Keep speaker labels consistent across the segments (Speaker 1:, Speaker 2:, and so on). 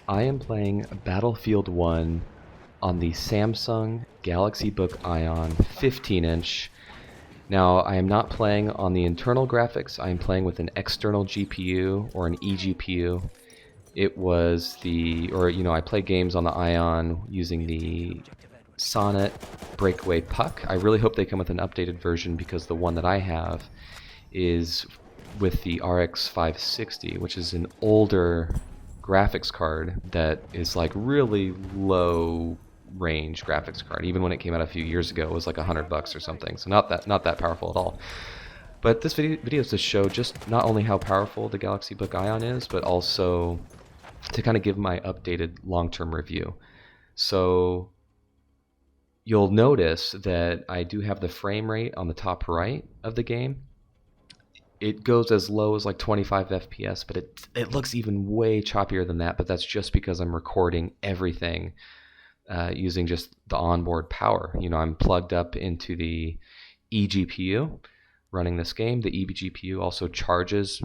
Speaker 1: I am playing Battlefield 1 on the Samsung Galaxy Book Ion 15-inch. Now, I am not playing on the internal graphics. I am playing with an external GPU or an eGPU. It was I play games on the Ion using the Sonnet Breakaway puck. I really hope they come with an updated version because the one that I have is with the RX 560, which is an older graphics card that is like really low range graphics card. Even when it came out a few years ago, it was like $100 or something. So not that powerful at all. But this video is to show just not only how powerful the Galaxy Book Ion is, but also to kind of give my updated long-term review. So you'll notice that I do have the frame rate on the top right of the game. It goes as low as like 25 FPS, but it looks even way choppier than that, but that's just because I'm recording everything using just the onboard power. I'm plugged up into the eGPU running this game. The eGPU also charges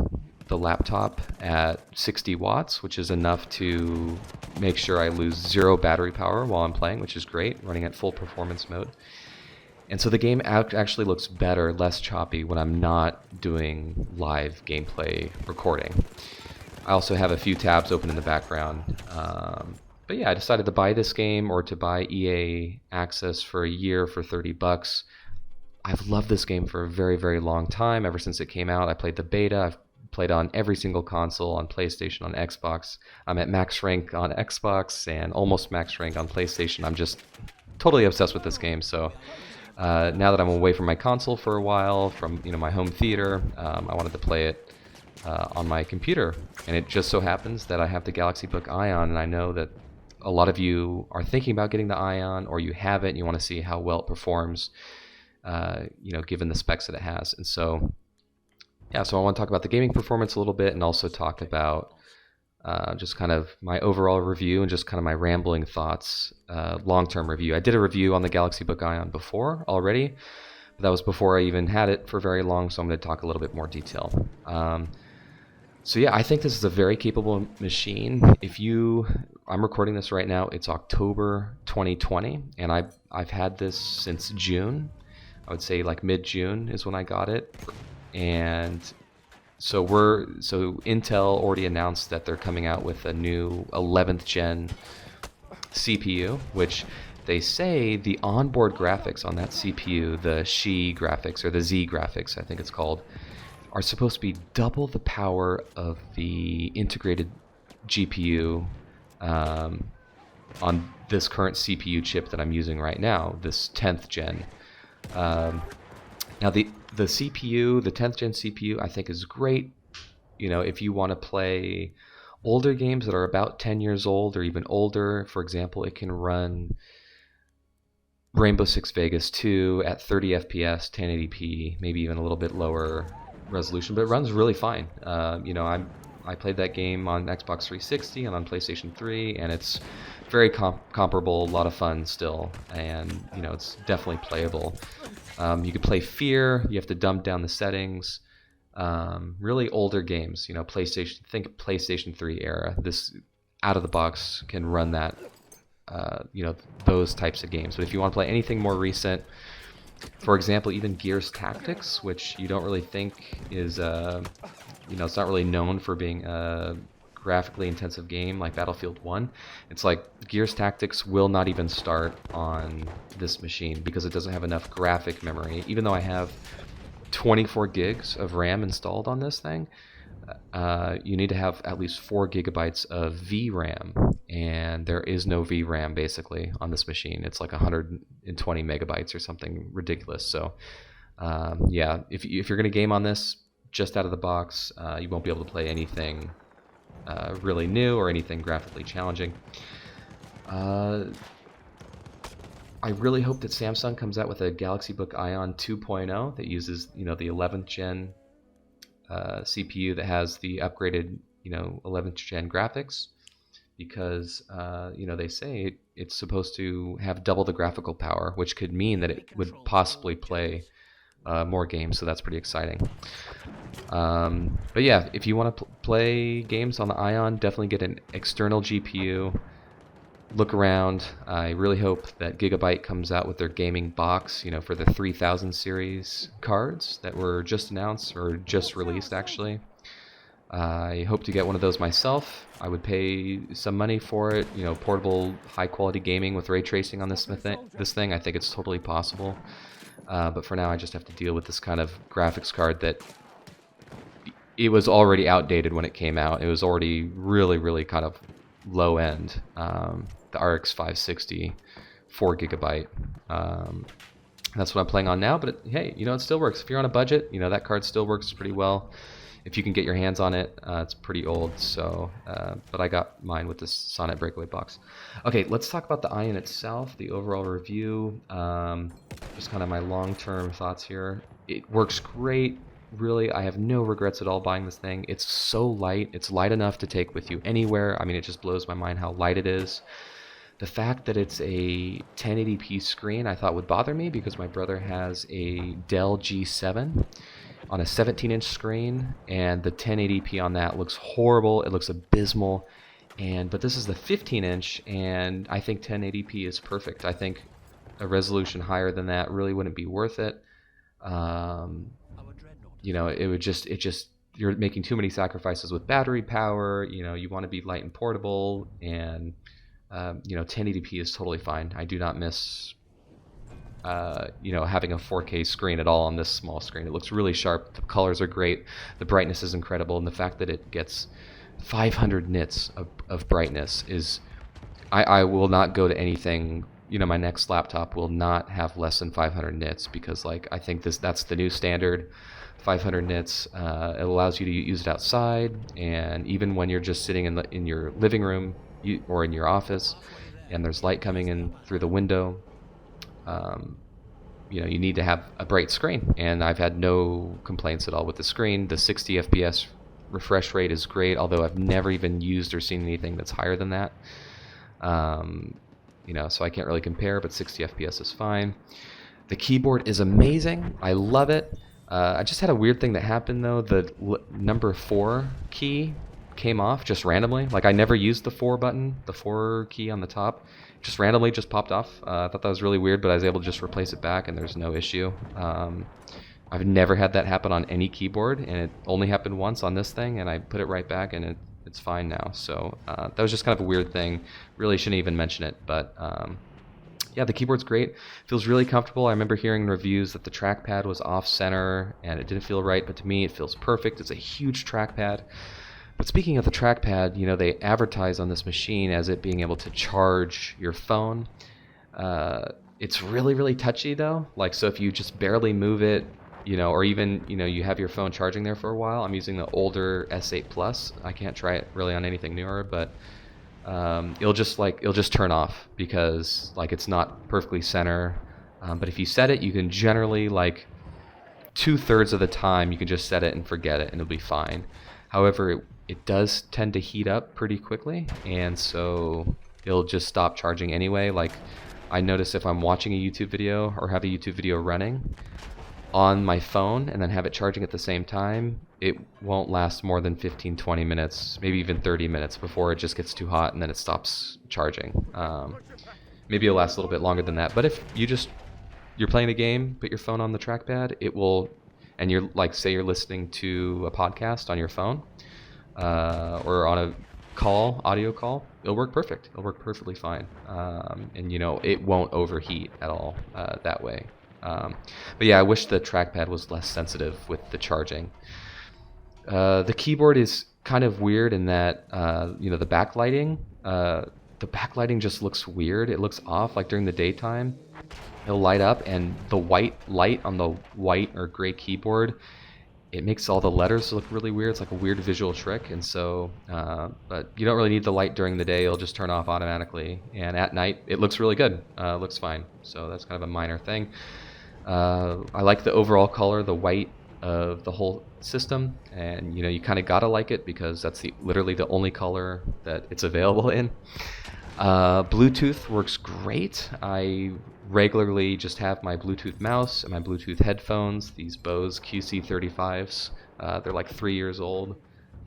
Speaker 1: the laptop at 60 watts, which is enough to make sure I lose 0 battery power while I'm playing, which is great, running at full performance mode. And so the game actually looks better, less choppy when I'm not doing live gameplay recording. I also have a few tabs open in the background. But yeah, I decided to buy this game or to buy EA Access for a year for $30. I've loved this game for a very, very long time. Ever since it came out, I played the beta. I've played on every single console, on PlayStation, on Xbox. I'm at max rank on Xbox and almost max rank on PlayStation. I'm just totally obsessed with this game. So now that I'm away from my console for a while, from my home theater, I wanted to play it on my computer. And it just so happens that I have the Galaxy Book Ion, and I know that a lot of you are thinking about getting the Ion, or you have it and you want to see how well it performs, given the specs that it has. And so I want to talk about the gaming performance a little bit, and also talk about just kind of my overall review and just kind of my rambling thoughts, long-term review. I did a review on the Galaxy Book Ion before already, but that was before I even had it for very long, so I'm going to talk a little bit more detail. I think this is a very capable machine. I'm recording this right now, it's October 2020, and I've had this since June. I would say like mid-June is when I got it. And so Intel already announced that they're coming out with a new 11th gen CPU, which they say the onboard graphics on that CPU, the Xi graphics or the Z graphics, I think it's called, are supposed to be double the power of the integrated GPU on this current CPU chip that I'm using right now, this 10th gen. Now the CPU, the 10th gen CPU, I think is great. If you want to play older games that are about 10 years old or even older, for example, it can run Rainbow Six Vegas 2 at 30 FPS, 1080p, maybe even a little bit lower resolution, but it runs really fine. I played that game on Xbox 360 and on PlayStation 3, and it's very comparable, a lot of fun still, and it's definitely playable. You could play Fear, you have to dump down the settings. Really older games, PlayStation 3 era. This out of the box can run that, those types of games. But if you want to play anything more recent, for example, even Gears Tactics, which you don't really think is, it's not really known for being a graphically intensive game like Battlefield 1. It's like Gears Tactics will not even start on this machine because it doesn't have enough graphic memory. Even though I have 24 gigs of RAM installed on this thing, you need to have at least 4 gigabytes of VRAM, and there is no VRAM basically on this machine. It's like 120 megabytes or something ridiculous. So if you're going to game on this just out of the box, you won't be able to play anything really new or anything graphically challenging. I really hope that Samsung comes out with a Galaxy Book Ion 2.0 that uses, the 11th gen CPU that has the upgraded, 11th gen graphics, because, they say it's supposed to have double the graphical power, which could mean that it would possibly play more games, so that's pretty exciting. But yeah, if you want to play games on the Ion, definitely get an external GPU. Look around. I really hope that Gigabyte comes out with their gaming box, you know, for the 3000 series cards that were just announced, or just released actually. I hope to get one of those myself. I would pay some money for it, you know, portable high quality gaming with ray tracing on this thing. I think it's totally possible. But for now I just have to deal with this kind of graphics card that it was already outdated when it came out. It was already really kind of low end. The RX 560, 4 GB. That's what I'm playing on now, but hey, you know, it still works. If you're on a budget, you know, that card still works pretty well. If you can get your hands on it, it's pretty old, so, but I got mine with this Sonnet Breakaway box. Okay, let's talk about the Ion itself, the overall review, just kind of my long-term thoughts here. It works great. Really, I have no regrets at all buying this thing. It's so light. It's light enough to take with you anywhere. I mean, it just blows my mind how light it is. The fact that it's a 1080p screen I thought would bother me because my brother has a Dell G7 on a 17-inch screen, and the 1080p on that looks horrible. It looks abysmal. But this is the 15-inch, and I think 1080p is perfect. I think a resolution higher than that really wouldn't be worth it. You know, you're making too many sacrifices with battery power. You know, you want to be light and portable, and you know, 1080p is totally fine. I do not miss you know, having a 4K screen at all on this small screen. It looks really sharp. The colors are great. The brightness is incredible, and the fact that it gets 500 nits of brightness is, I will not go to anything. You know, my next laptop will not have less than 500 nits because, like, I think that's the new standard. 500 nits. It allows you to use it outside, and even when you're just sitting in your living room or in your office, and there's light coming in through the window, you know, you need to have a bright screen, and I've had no complaints at all with the screen. The 60 FPS refresh rate is great, although I've never even used or seen anything that's higher than that. You know, so I can't really compare, but 60 FPS is fine. The keyboard is amazing. I love it. I just had a weird thing that happened though. The number 4 key came off just randomly. Like, I never used the 4 button, the 4 key on the top. Just randomly just popped off. I thought that was really weird, but I was able to just replace it back and there's no issue. I've never had that happen on any keyboard, and it only happened once on this thing, and I put it right back and it's fine now. So that was just kind of a weird thing. Really shouldn't even mention it, but yeah, the keyboard's great. Feels really comfortable. I remember hearing in reviews that the trackpad was off center and it didn't feel right, but to me it feels perfect. It's a huge trackpad. But speaking of the trackpad, you know, they advertise on this machine as it being able to charge your phone. It's really touchy though. Like, so if you just barely move it, you know, or even, you know, you have your phone charging there for a while. I'm using the older S8 Plus. I can't try it really on anything newer, but it'll just turn off because, like, it's not perfectly center. But if you set it, you can generally, like, 2/3 of the time you can just set it and forget it and it'll be fine. However, it does tend to heat up pretty quickly, and so it'll just stop charging anyway. Like, I notice if I'm watching a YouTube video or have a YouTube video running on my phone and then have it charging at the same time, it won't last more than 15-20 minutes, maybe even 30 minutes before it just gets too hot and then it stops charging. Maybe it'll last a little bit longer than that, but if you're playing a game, put your phone on the trackpad, it will, and you're, like, say you're listening to a podcast on your phone, or on a call, audio call, it'll work perfect. It'll work perfectly fine. And, you know, it won't overheat at all that way. But yeah, I wish the trackpad was less sensitive with the charging. The keyboard is kind of weird in that, you know, the backlighting just looks weird. It looks off. Like, during the daytime, it'll light up, and the white light on the white or gray keyboard, it makes all the letters look really weird. It's like a weird visual trick, and so, but you don't really need the light during the day. It'll just turn off automatically, and at night it looks really good. It looks fine. So that's kind of a minor thing. I like the overall color, the white of the whole system, and, you know, you kind of gotta like it because that's literally the only color that it's available in. Bluetooth works great. I regularly just have my Bluetooth mouse and my Bluetooth headphones, these Bose QC35s. They're like 3 years old.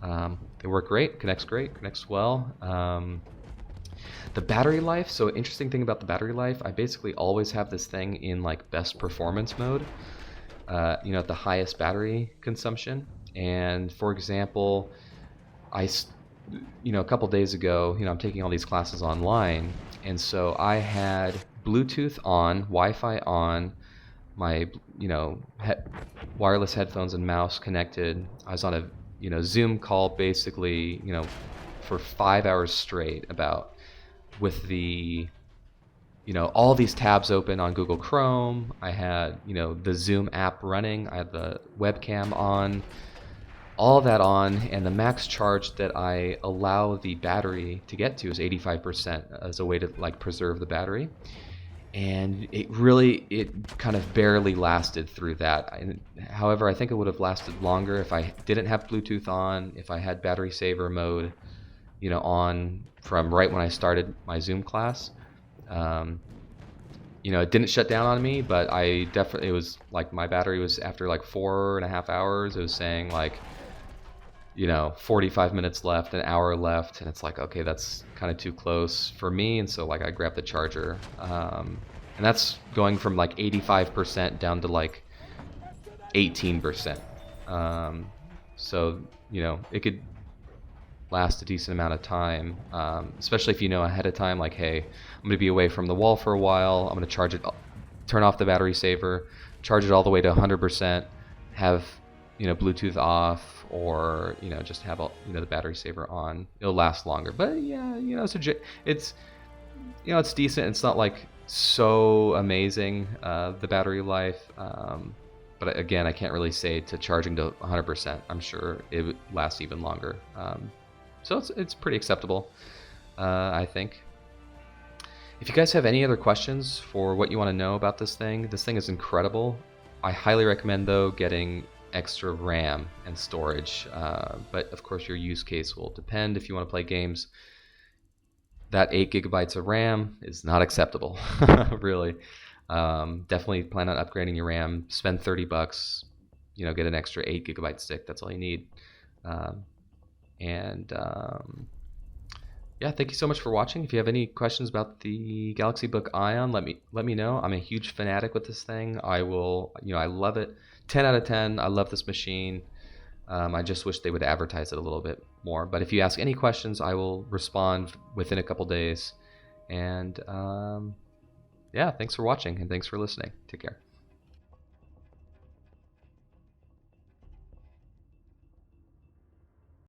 Speaker 1: They work great, connects well. The battery life, so interesting thing about the battery life, I basically always have this thing in like best performance mode, at the highest battery consumption. And for example, a couple days ago, I'm taking all these classes online, and so I had Bluetooth on, Wi-Fi on, my wireless headphones and mouse connected. I was on a Zoom call basically, for 5 hours straight with the all these tabs open on Google Chrome. I had the Zoom app running. I had the webcam on. All that on, and the max charge that I allow the battery to get to is 85% as a way to like preserve the battery. And it kind of barely lasted through that. However, I think it would have lasted longer if I didn't have Bluetooth on, if I had battery saver mode, on from right when I started my Zoom class. It didn't shut down on me, but it was like my battery was, after like 4.5 hours, it was saying like, 45 minutes left, an hour left, and it's like, okay, that's kind of too close for me, and so like I grabbed the charger, and that's going from like 85% down to like 18%. So it could last a decent amount of time, especially if you know ahead of time, like, hey, I'm going to be away from the wall for a while, I'm going to charge it, turn off the battery saver, charge it all the way to 100%, have Bluetooth off, or just have the battery saver on. It'll last longer, but yeah, it's it's decent. It's not like so amazing, the battery life, but again, I can't really say to charging to 100%. I'm sure it would last even longer, so it's pretty acceptable, I think. If you guys have any other questions for what you want to know about this thing is incredible. I highly recommend though getting extra RAM and storage, but of course your use case will depend. If you want to play games, that 8 gigabytes of RAM is not acceptable. Really. Definitely plan on upgrading your RAM. Spend $30, get an extra 8 gigabyte stick. That's all you need. Yeah, thank you so much for watching. If you have any questions about the Galaxy Book Ion, let me know. I'm a huge fanatic with this thing. I love it. 10 out of 10. I love this machine. I just wish they would advertise it a little bit more. But if you ask any questions, I will respond within a couple days. And yeah, thanks for watching and thanks for listening. Take care.